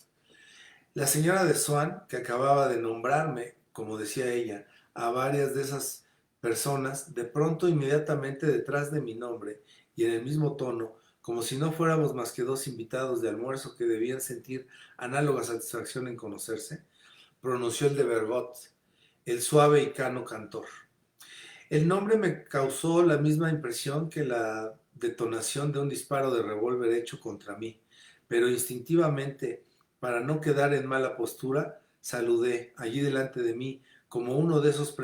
La señora de Swan, que acababa de nombrarme, como decía ella, a varias de esas personas, de pronto inmediatamente detrás de mi nombre y en el mismo tono, como si no fuéramos más que dos invitados de almuerzo que debían sentir análoga satisfacción en conocerse, pronunció el de Bergot, el suave y cano cantor. El nombre me causó la misma impresión que la detonación de un disparo de revólver hecho contra mí, pero instintivamente, para no quedar en mala postura, saludé allí delante de mí como uno de esos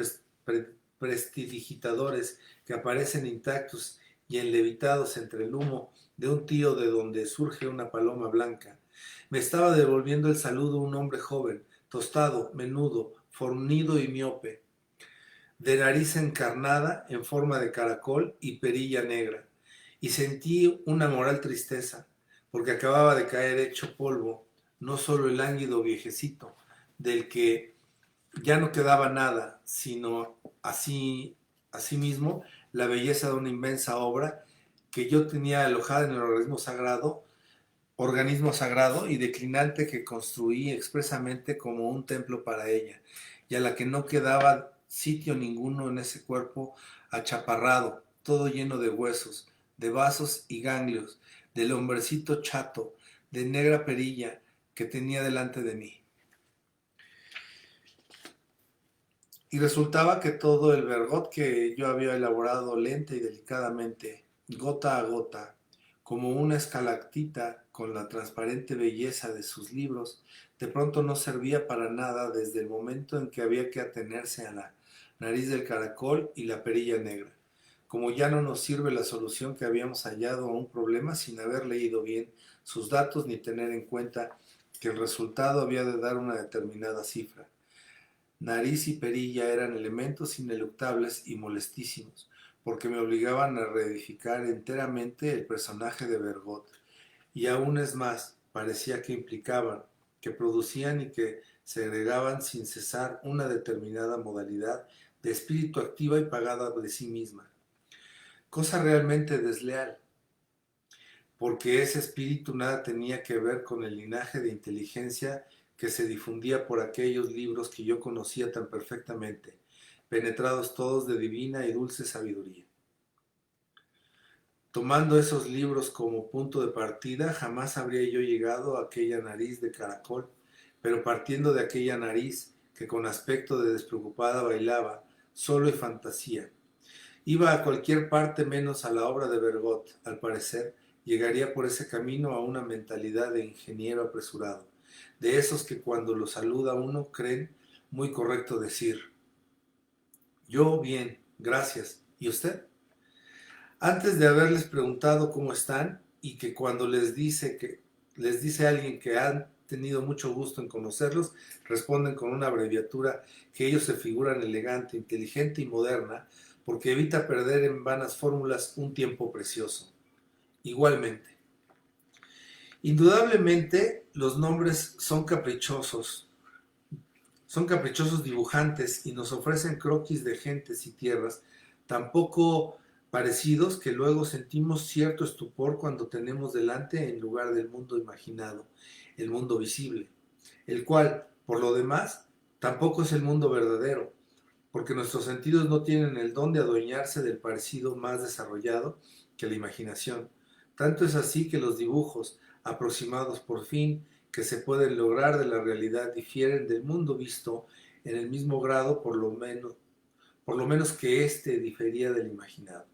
prestidigitadores que aparecen intactos y enlevitados entre el humo de un tío de donde surge una paloma blanca. Me estaba devolviendo el saludo un hombre joven, tostado, menudo, fornido y miope, de nariz encarnada en forma de caracol y perilla negra, y sentí una moral tristeza, porque acababa de caer hecho polvo, no solo el lánguido viejecito, del que ya no quedaba nada, sino asimismo la belleza de una inmensa obra que yo tenía alojada en el organismo sagrado y declinante que construí expresamente como un templo para ella, y a la que no quedaba sitio ninguno en ese cuerpo achaparrado, todo lleno de huesos, de vasos y ganglios, del hombrecito chato, de negra perilla que tenía delante de mí. Y resultaba que todo el Bergot que yo había elaborado lenta y delicadamente, gota a gota, como una escalactita con la transparente belleza de sus libros, de pronto no servía para nada desde el momento en que había que atenerse a la nariz del caracol y la perilla negra. como ya no nos sirve la solución que habíamos hallado a un problema sin haber leído bien sus datos ni tener en cuenta que el resultado había de dar una determinada cifra. Nariz y perilla eran elementos ineluctables y molestísimos, porque me obligaban a reedificar enteramente el personaje de Bergot, y aún es más, parecía que implicaban, que producían y que segregaban sin cesar una determinada modalidad de espíritu activa y pagada de sí misma. Cosa realmente desleal, porque ese espíritu nada tenía que ver con el linaje de inteligencia que se difundía por aquellos libros que yo conocía tan perfectamente, penetrados todos de divina y dulce sabiduría. Tomando esos libros como punto de partida, jamás habría yo llegado a aquella nariz de caracol, pero partiendo de aquella nariz que con aspecto de despreocupada bailaba, solo y fantasía, iba a cualquier parte menos a la obra de Bergot, al parecer, llegaría por ese camino a una mentalidad de ingeniero apresurado, de esos que cuando lo saluda uno creen muy correcto decir, yo bien, gracias, ¿y usted? Antes de haberles preguntado cómo están y que cuando les dice a alguien que han tenido mucho gusto en conocerlos, responden con una abreviatura que ellos se figuran elegante, inteligente y moderna, porque evita perder en vanas fórmulas un tiempo precioso. Igualmente, indudablemente los nombres son caprichosos dibujantes y nos ofrecen croquis de gentes y tierras, tampoco parecidos que luego sentimos cierto estupor cuando tenemos delante en lugar del mundo imaginado, el mundo visible, el cual, por lo demás, tampoco es el mundo verdadero, porque nuestros sentidos no tienen el don de adueñarse del parecido más desarrollado que la imaginación. Tanto es así que los dibujos, aproximados por fin, que se pueden lograr de la realidad, difieren del mundo visto en el mismo grado, por lo menos que éste difería del imaginado.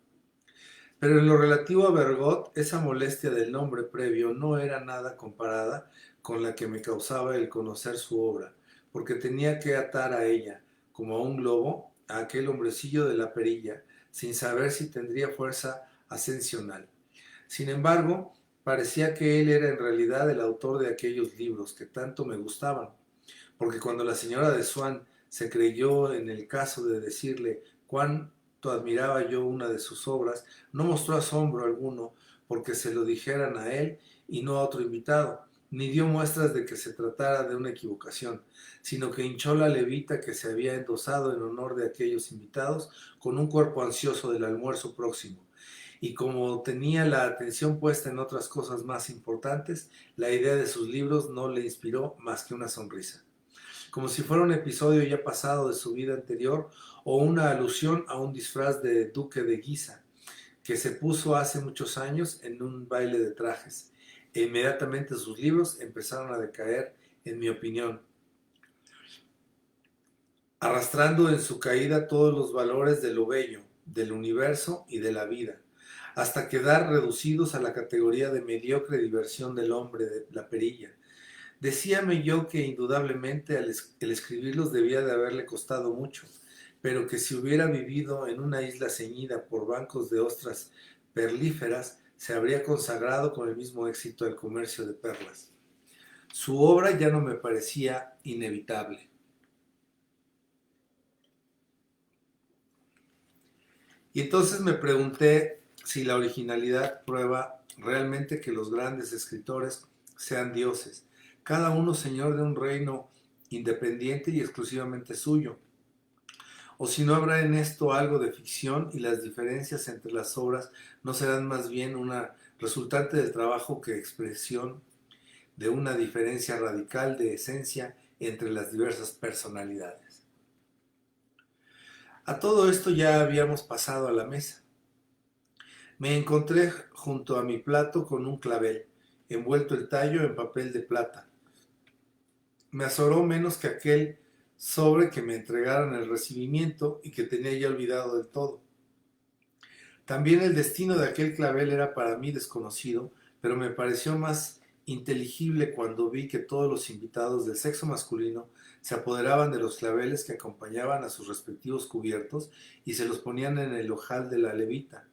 Pero en lo relativo a Bergot, esa molestia del nombre previo no era nada comparada con la que me causaba el conocer su obra, porque tenía que atar a ella, como a un globo, a aquel hombrecillo de la perilla, sin saber si tendría fuerza ascensional. Sin embargo, parecía que él era en realidad el autor de aquellos libros que tanto me gustaban, porque cuando la señora de Swann se creyó en el caso de decirle cuánto admiraba yo una de sus obras, no mostró asombro alguno porque se lo dijeran a él y no a otro invitado, ni dio muestras de que se tratara de una equivocación, sino que hinchó la levita que se había endosado en honor de aquellos invitados con un cuerpo ansioso del almuerzo próximo. Y como tenía la atención puesta en otras cosas más importantes, la idea de sus libros no le inspiró más que una sonrisa, como si fuera un episodio ya pasado de su vida anterior o una alusión a un disfraz de duque de Guisa que se puso hace muchos años en un baile de trajes. E inmediatamente sus libros empezaron a decaer, en mi opinión, arrastrando en su caída todos los valores de lo bello, del universo y de la vida, hasta quedar reducidos a la categoría de mediocre diversión del hombre de la perilla. Decíame yo que indudablemente el escribirlos debía de haberle costado mucho, pero que si hubiera vivido en una isla ceñida por bancos de ostras perlíferas, se habría consagrado con el mismo éxito al comercio de perlas. Su obra ya no me parecía inevitable. Y entonces me pregunté si la originalidad prueba realmente que los grandes escritores sean dioses, cada uno señor de un reino independiente y exclusivamente suyo, o si no habrá en esto algo de ficción y las diferencias entre las obras no serán más bien una resultante del trabajo que expresión de una diferencia radical de esencia entre las diversas personalidades. A todo esto ya habíamos pasado a la mesa. Me encontré junto a mi plato con un clavel, envuelto el tallo en papel de plata. Me azoró menos que aquel sobre que me entregaron el recibimiento y que tenía ya olvidado del todo. También el destino de aquel clavel era para mí desconocido, pero me pareció más inteligible cuando vi que todos los invitados del sexo masculino se apoderaban de los claveles que acompañaban a sus respectivos cubiertos y se los ponían en el ojal de la levita.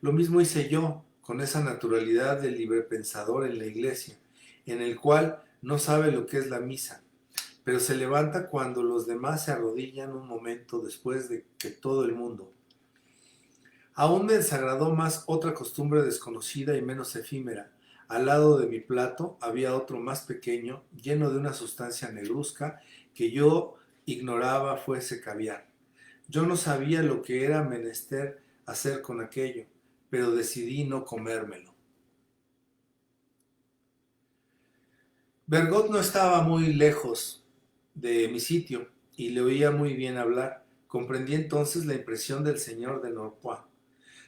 Lo mismo hice yo, con esa naturalidad del librepensador en la iglesia, en el cual no sabe lo que es la misa, pero se levanta cuando los demás se arrodillan un momento después de que todo el mundo. Aún me desagradó más otra costumbre desconocida y menos efímera. Al lado de mi plato había otro más pequeño, lleno de una sustancia negruzca que yo ignoraba fuese caviar. Yo no sabía lo que era menester hacer con aquello, pero decidí no comérmelo. Bergot no estaba muy lejos de mi sitio y le oía muy bien hablar. Comprendí entonces la impresión del señor de Norpois.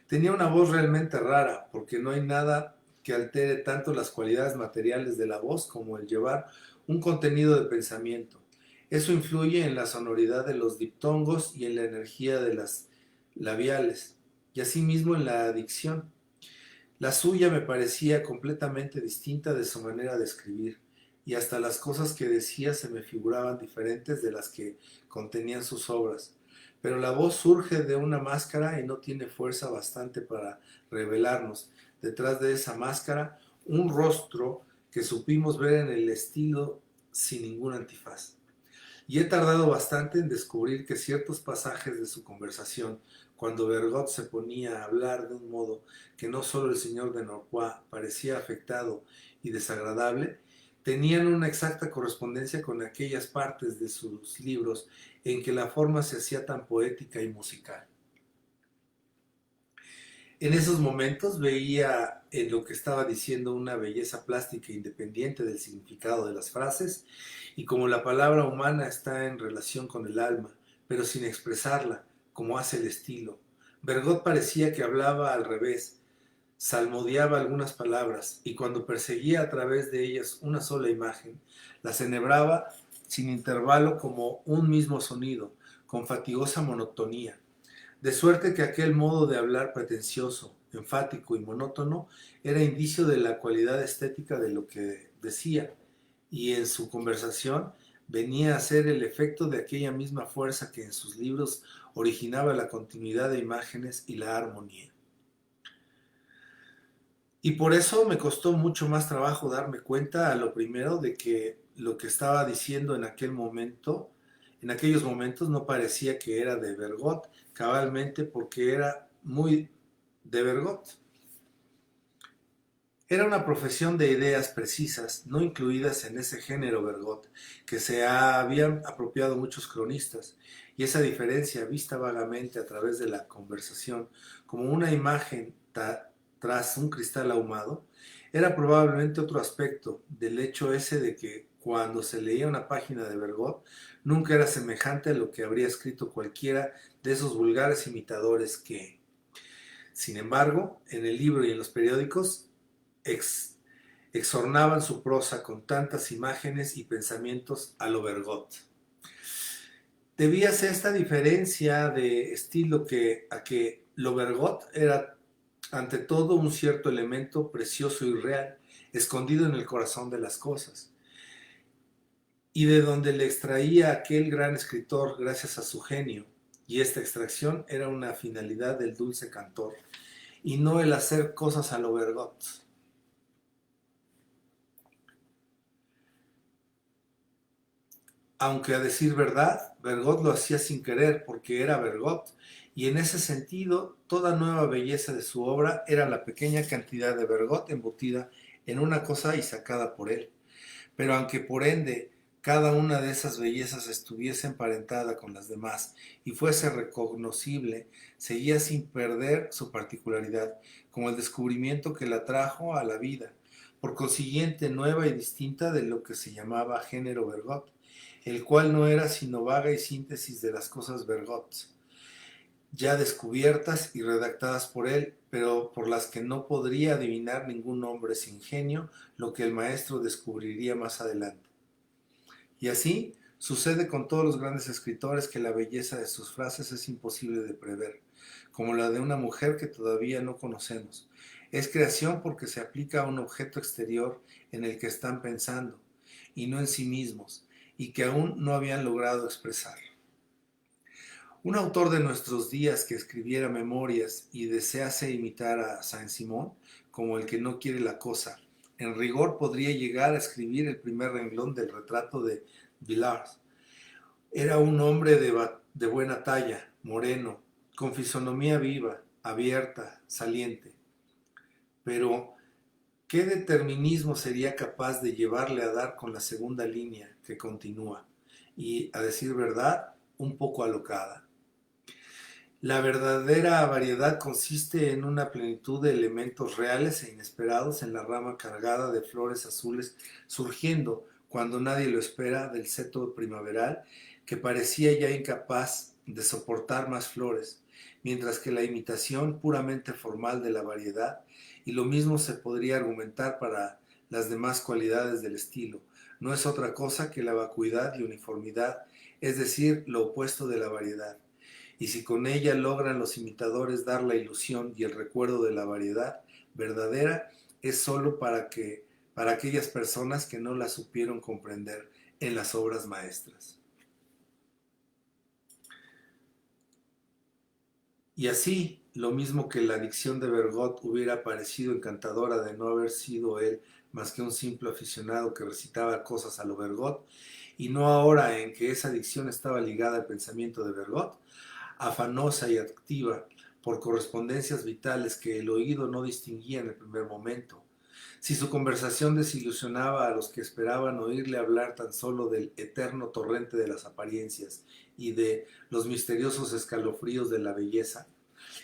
Tenía una voz realmente rara, porque no hay nada que altere tanto las cualidades materiales de la voz como el llevar un contenido de pensamiento. Eso influye en la sonoridad de los diptongos y en la energía de las labiales, y asimismo en la dicción. La suya me parecía completamente distinta de su manera de escribir, y hasta las cosas que decía se me figuraban diferentes de las que contenían sus obras. Pero la voz surge de una máscara y no tiene fuerza bastante para revelarnos, detrás de esa máscara, un rostro que supimos ver en el estilo sin ningún antifaz. Y he tardado bastante en descubrir que ciertos pasajes de su conversación, cuando Bergot se ponía a hablar de un modo que no solo el señor de Norpois parecía afectado y desagradable, tenían una exacta correspondencia con aquellas partes de sus libros en que la forma se hacía tan poética y musical. En esos momentos veía en lo que estaba diciendo una belleza plástica independiente del significado de las frases, y como la palabra humana está en relación con el alma, pero sin expresarla, como hace el estilo. Bergot parecía que hablaba al revés, salmodiaba algunas palabras, y cuando perseguía a través de ellas una sola imagen, las enhebraba sin intervalo como un mismo sonido, con fatigosa monotonía. De suerte que aquel modo de hablar pretencioso, enfático y monótono era indicio de la cualidad estética de lo que decía, y en su conversación venía a ser el efecto de aquella misma fuerza que en sus libros originaba la continuidad de imágenes y la armonía. Y por eso me costó mucho más trabajo darme cuenta a lo primero de que lo que estaba diciendo en aquel momento, en aquellos momentos no parecía que era de Bergot, cabalmente porque era muy de Bergot. Era una profesión de ideas precisas, no incluidas en ese género Bergot, que se habían apropiado muchos cronistas, y esa diferencia, vista vagamente a través de la conversación, como una imagen tras un cristal ahumado, era probablemente otro aspecto del hecho ese de que cuando se leía una página de Bergot, nunca era semejante a lo que habría escrito cualquiera de esos vulgares imitadores que, sin embargo, en el libro y en los periódicos, exornaban su prosa con tantas imágenes y pensamientos a lo Bergot. Debíase esta diferencia de estilo a que lo Bergot era ante todo un cierto elemento precioso y real, escondido en el corazón de las cosas, y de donde le extraía aquel gran escritor gracias a su genio, y esta extracción era una finalidad del dulce cantor, y no el hacer cosas a lo Bergot. Aunque a decir verdad, Bergot lo hacía sin querer porque era Bergot, y en ese sentido toda nueva belleza de su obra era la pequeña cantidad de Bergot embutida en una cosa y sacada por él. Pero aunque por ende cada una de esas bellezas estuviese emparentada con las demás y fuese reconocible, seguía sin perder su particularidad, como el descubrimiento que la trajo a la vida, por consiguiente nueva y distinta de lo que se llamaba género Bergot, el cual no era sino vaga y síntesis de las cosas Bergot, ya descubiertas y redactadas por él, pero por las que no podría adivinar ningún hombre sin genio lo que el maestro descubriría más adelante. Y así sucede con todos los grandes escritores que la belleza de sus frases es imposible de prever, como la de una mujer que todavía no conocemos. Es creación porque se aplica a un objeto exterior en el que están pensando, y no en sí mismos, y que aún no habían logrado expresar. Un autor de nuestros días que escribiera memorias y desease imitar a Saint-Simon, como el que no quiere la cosa, en rigor podría llegar a escribir el primer renglón del retrato de Villars. Era un hombre de buena talla, moreno, con fisonomía viva, abierta, saliente. Pero, ¿qué determinismo sería capaz de llevarle a dar con la segunda línea que continúa? Y, a decir verdad, un poco alocada. La verdadera variedad consiste en una plenitud de elementos reales e inesperados en la rama cargada de flores azules surgiendo, cuando nadie lo espera, del seto primaveral que parecía ya incapaz de soportar más flores, mientras que la imitación puramente formal de la variedad, y lo mismo se podría argumentar para las demás cualidades del estilo, no es otra cosa que la vacuidad y uniformidad, es decir, lo opuesto de la variedad. Y si con ella logran los imitadores dar la ilusión y el recuerdo de la variedad verdadera, es sólo para aquellas personas que no la supieron comprender en las obras maestras. Y así, lo mismo que la dicción de Bergot hubiera parecido encantadora de no haber sido él más que un simple aficionado que recitaba cosas a lo Bergot, y no ahora en que esa dicción estaba ligada al pensamiento de Bergot, afanosa y activa por correspondencias vitales que el oído no distinguía en el primer momento. Si su conversación desilusionaba a los que esperaban oírle hablar tan solo del eterno torrente de las apariencias y de los misteriosos escalofríos de la belleza,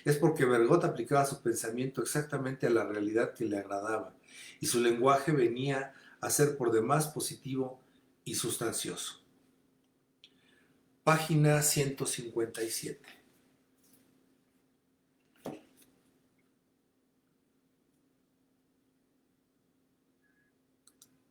es porque Bergot aplicaba su pensamiento exactamente a la realidad que le agradaba, y su lenguaje venía a ser por demás positivo y sustancioso. Página 157.